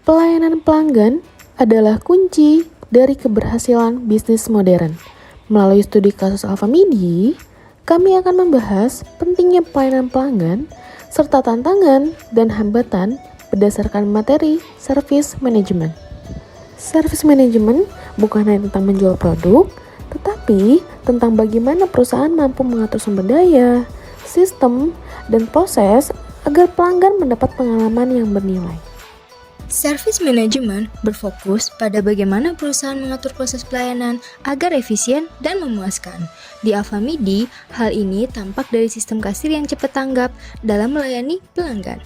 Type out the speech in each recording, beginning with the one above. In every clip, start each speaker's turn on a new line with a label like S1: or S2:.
S1: Pelayanan pelanggan adalah kunci dari keberhasilan bisnis modern. Melalui studi kasus Alfamidi, kami akan membahas pentingnya pelayanan pelanggan serta tantangan dan hambatan berdasarkan materi service management. Service management bukan hanya tentang menjual produk, tetapi tentang bagaimana perusahaan mampu mengatur sumber daya, sistem, dan proses agar pelanggan mendapat pengalaman yang bernilai.
S2: Service management berfokus pada bagaimana perusahaan mengatur proses pelayanan agar efisien dan memuaskan. Di Alfamidi, hal ini tampak dari sistem kasir yang cepat tanggap dalam melayani pelanggan.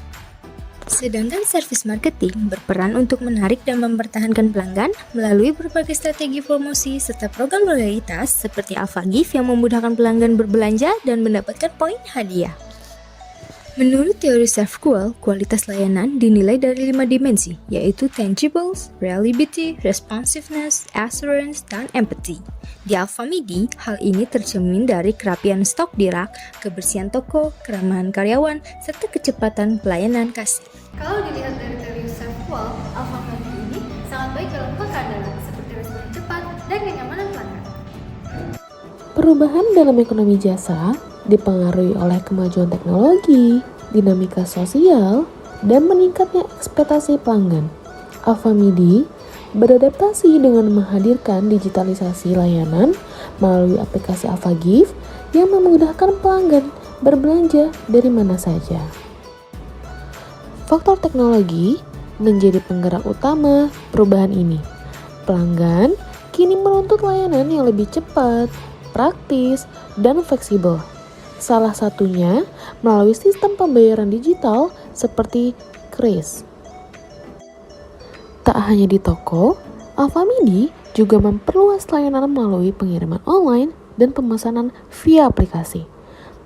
S2: Sedangkan service marketing berperan untuk menarik dan mempertahankan pelanggan melalui berbagai strategi promosi serta program loyalitas seperti AlfaGift yang memudahkan pelanggan berbelanja dan mendapatkan poin hadiah. Menurut teori ServQual, kualitas layanan dinilai dari 5 dimensi, yaitu tangibles, reliability, responsiveness, assurance, dan empathy. Di Alfamidi, hal ini tercermin dari kerapian stok di rak, kebersihan toko, keramahan karyawan, serta kecepatan pelayanan kasir.
S3: Kalau dilihat dari teori ServQual, Alfamidi ini sangat baik dalam keadaan seperti respon cepat dan kenyamanan pelanggan.
S1: Perubahan dalam ekonomi jasa dipengaruhi oleh kemajuan teknologi, dinamika sosial, dan meningkatnya ekspektasi pelanggan. Alfamidi beradaptasi dengan menghadirkan digitalisasi layanan melalui aplikasi AlfaGift yang memudahkan pelanggan berbelanja dari mana saja. Faktor teknologi menjadi penggerak utama perubahan ini. Pelanggan kini menuntut layanan yang lebih cepat, praktis, dan fleksibel. Salah satunya melalui sistem pembayaran digital seperti Kris. Tak hanya di toko, Alfamidi juga memperluas layanan melalui pengiriman online dan pemesanan via aplikasi,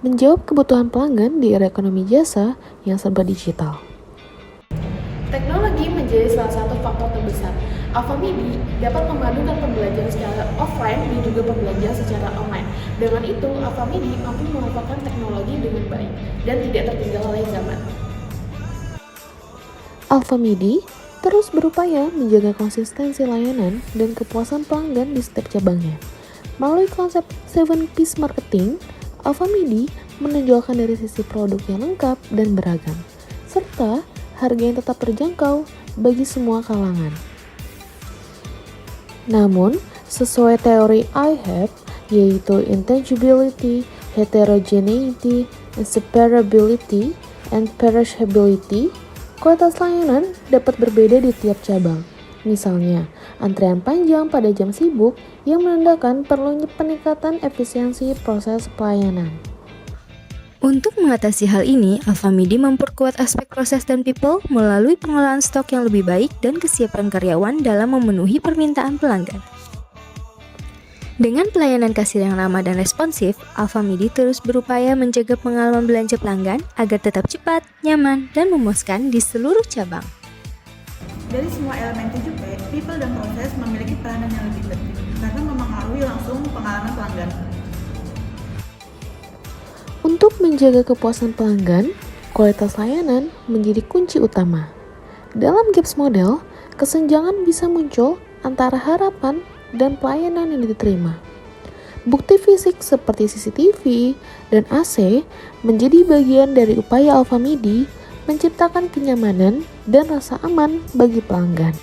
S1: menjawab kebutuhan pelanggan di era ekonomi jasa yang serba digital.
S4: Teknologi menjadi salah satu faktor terbesar. Alfamidi dapat memadukan pembelajaran secara offline dan juga pembelajaran secara online. Dengan itu, Alfamidi mampu memanfaatkan teknologi dengan baik dan tidak tertinggal oleh zaman.
S1: Alfamidi terus berupaya menjaga konsistensi layanan dan kepuasan pelanggan di setiap cabangnya. Melalui konsep 7P's marketing, Alfamidi menonjolkan dari sisi produk yang lengkap dan beragam, serta harga yang tetap terjangkau bagi semua kalangan. Namun, sesuai teori IHAP, yaitu intangibility, heterogeneity, inseparability, and perishability, kualitas layanan dapat berbeda di tiap cabang. Misalnya, antrean panjang pada jam sibuk yang menandakan perlunya peningkatan efisiensi proses pelayanan.
S2: Untuk mengatasi hal ini, Alfamidi memperkuat aspek proses dan people melalui pengelolaan stok yang lebih baik dan kesiapan karyawan dalam memenuhi permintaan pelanggan. Dengan pelayanan kasir yang ramah dan responsif, Alfamidi terus berupaya menjaga pengalaman belanja pelanggan agar tetap cepat, nyaman, dan memuaskan di seluruh cabang.
S5: Dari semua elemen 7P, people dan proses memiliki peranan yang lebih penting karena memengaruhi langsung pengalaman pelanggan.
S1: Untuk menjaga kepuasan pelanggan, kualitas layanan menjadi kunci utama. Dalam GAPS model, kesenjangan bisa muncul antara harapan dan pelayanan yang diterima. Bukti fisik seperti CCTV dan AC menjadi bagian dari upaya Alfamidi menciptakan kenyamanan dan rasa aman bagi pelanggan.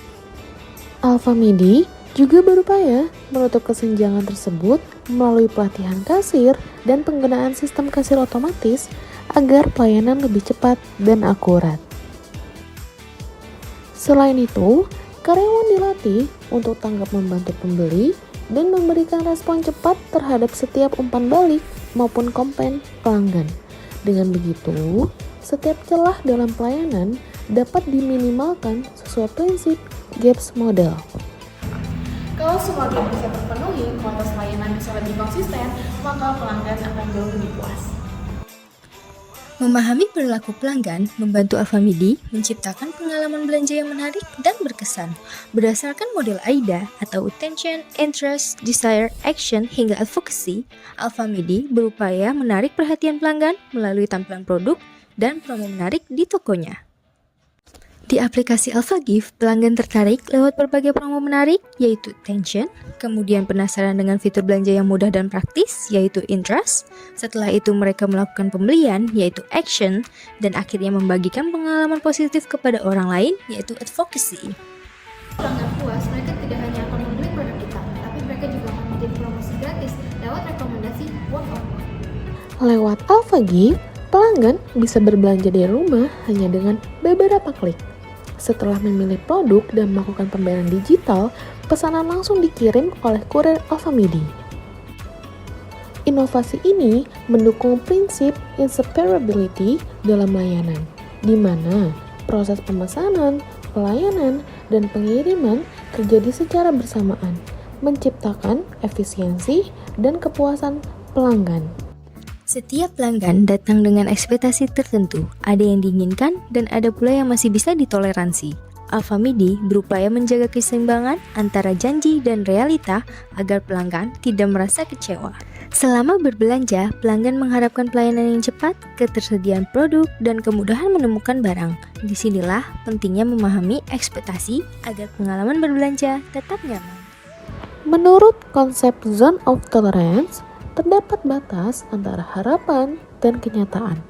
S1: Alfamidi juga berupaya menutup kesenjangan tersebut melalui pelatihan kasir dan penggunaan sistem kasir otomatis agar pelayanan lebih cepat dan akurat. Selain itu, karyawan dilatih untuk tanggap membantu pembeli dan memberikan respon cepat terhadap setiap umpan balik maupun komplain pelanggan. Dengan begitu, setiap celah dalam pelayanan dapat diminimalkan sesuai prinsip GAPS model.
S4: Kalau semua game bisa terpenuhi, kualitas layanan bisa lebih konsisten, maka pelanggan akan jauh lebih puas.
S2: Memahami perilaku pelanggan membantu Alfamidi menciptakan pengalaman belanja yang menarik dan berkesan. Berdasarkan model AIDA atau Attention, Interest, Desire, Action hingga Advocacy, Alfamidi berupaya menarik perhatian pelanggan melalui tampilan produk dan promo menarik di tokonya. Di aplikasi AlphaGift, pelanggan tertarik lewat berbagai promo menarik, yaitu Tension, kemudian penasaran dengan fitur belanja yang mudah dan praktis, yaitu Interest. Setelah itu mereka melakukan pembelian, yaitu Action, dan akhirnya membagikan pengalaman positif kepada orang lain, yaitu Advocacy.
S3: Pelanggan puas, mereka tidak hanya akan membeli produk kita, tapi mereka juga akan menjadi promosi gratis lewat rekomendasi word of mouth.
S1: Lewat AlphaGift, pelanggan bisa berbelanja dari rumah hanya dengan beberapa klik. Setelah memilih produk dan melakukan pembayaran digital, pesanan langsung dikirim oleh kurir Alfamidi. Inovasi ini mendukung prinsip inseparability dalam layanan, di mana proses pemesanan, pelayanan, dan pengiriman terjadi secara bersamaan, menciptakan efisiensi dan kepuasan pelanggan.
S2: Setiap pelanggan datang dengan ekspektasi tertentu, ada yang diinginkan dan ada pula yang masih bisa ditoleransi. Alfamidi berupaya menjaga keseimbangan antara janji dan realita agar pelanggan tidak merasa kecewa. Selama berbelanja, pelanggan mengharapkan pelayanan yang cepat, ketersediaan produk, dan kemudahan menemukan barang. Disinilah pentingnya memahami ekspektasi agar pengalaman berbelanja tetap nyaman.
S1: Menurut konsep Zone of Tolerance, terdapat batas antara harapan dan kenyataan.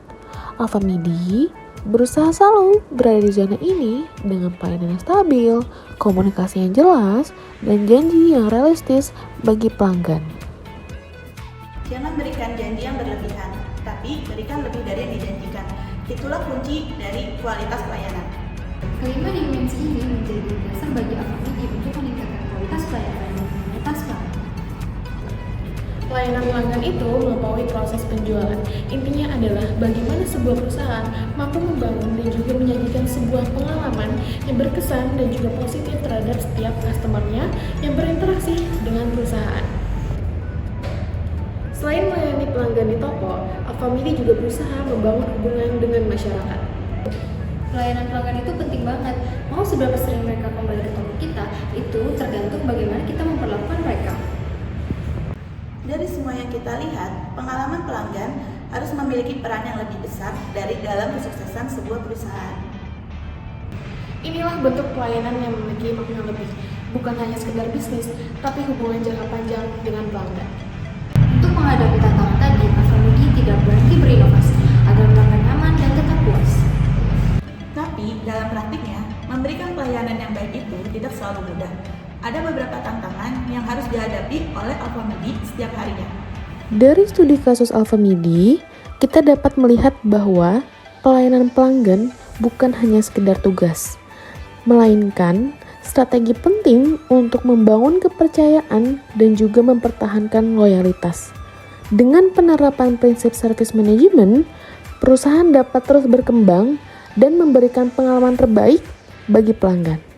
S1: Alfamidi berusaha selalu berada di zona ini dengan pelayanan yang stabil, komunikasi yang jelas, dan janji yang realistis bagi pelanggan.
S5: Jangan berikan janji yang berlebihan, tapi berikan lebih dari yang dijanjikan. Itulah kunci dari kualitas pelayanan.
S3: Kelima dimensi ini menjadi dasar bagi Alfamidi untuk meningkatkan kualitas pelayanan dan komunitas pelanggan.
S4: Pelayanan pelanggan itu melampaui proses penjualan. Intinya adalah bagaimana sebuah perusahaan mampu membangun dan juga menyajikan sebuah pengalaman yang berkesan dan juga positif terhadap setiap customer-nya yang berinteraksi dengan perusahaan. Selain melayani pelanggan di toko, Alfamidi juga berusaha membangun hubungan dengan masyarakat.
S3: Pelayanan pelanggan itu penting banget. Mau seberapa sering mereka kembali ke toko kita, itu tergantung bagaimana kita memperlakukan mereka.
S5: Dari semua yang kita lihat, pengalaman pelanggan harus memiliki peran yang lebih besar dari dalam kesuksesan sebuah perusahaan.
S4: Inilah bentuk pelayanan yang memiliki makna lebih, bukan hanya sekedar bisnis, tapi hubungan jangka panjang dengan pelanggan.
S3: Untuk menghadapi tantangan tadi, Alfamidi tidak berhenti berinovasi agar pelanggan nyaman dan tetap puas.
S5: Tapi dalam praktiknya, memberikan pelayanan yang baik itu tidak selalu mudah. Ada beberapa tantangan yang harus dihadapi oleh Alfamidi setiap harinya.
S1: Dari studi kasus Alfamidi, kita dapat melihat bahwa pelayanan pelanggan bukan hanya sekedar tugas, melainkan strategi penting untuk membangun kepercayaan dan juga mempertahankan loyalitas. Dengan penerapan prinsip service management, perusahaan dapat terus berkembang dan memberikan pengalaman terbaik bagi pelanggan.